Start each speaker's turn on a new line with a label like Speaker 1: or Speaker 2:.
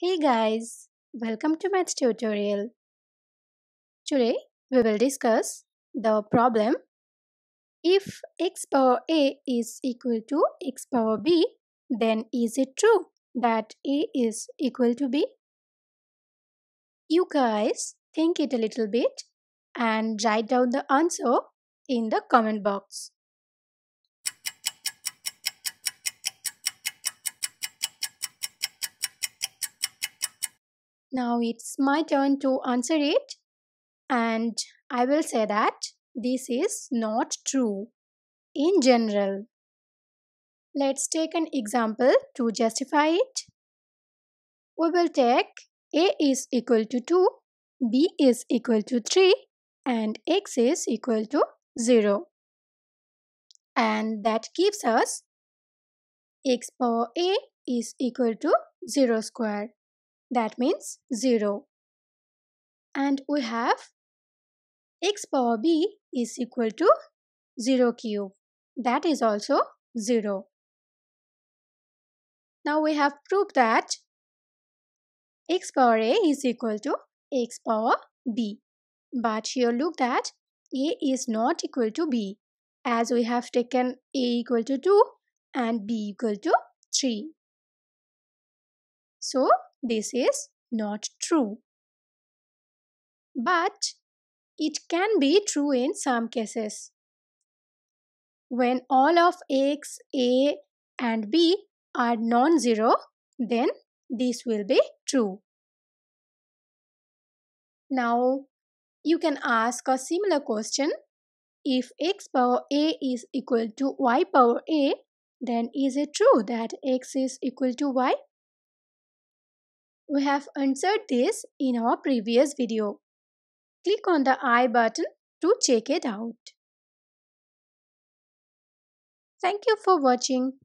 Speaker 1: Hey guys, welcome to math tutorial. Today we will discuss the problem if x power a is equal to x power b, then is it true that a is equal to b? You guys think it a little bit and write down the answer in the comment box. Now it's my turn to answer it, and I will say that this is not true in general. Let's take an example to justify it. We will take a is equal to 2, b is equal to 3 and x is equal to 0. And that gives us x power a is equal to 0 square. That means 0. And we have x power b is equal to 0 cube. That is also 0. Now we have proved that x power a is equal to x power b. But here look that a is not equal to b, as we have taken a equal to 2 and b equal to 3. So this is not true. But it can be true in some cases. When all of x, a and b are non-zero, then this will be true. Now you can ask a similar question. If x power a is equal to y power a, then is it true that x is equal to y? We have answered this in our previous video. Click on the I button to check it out. Thank you for watching.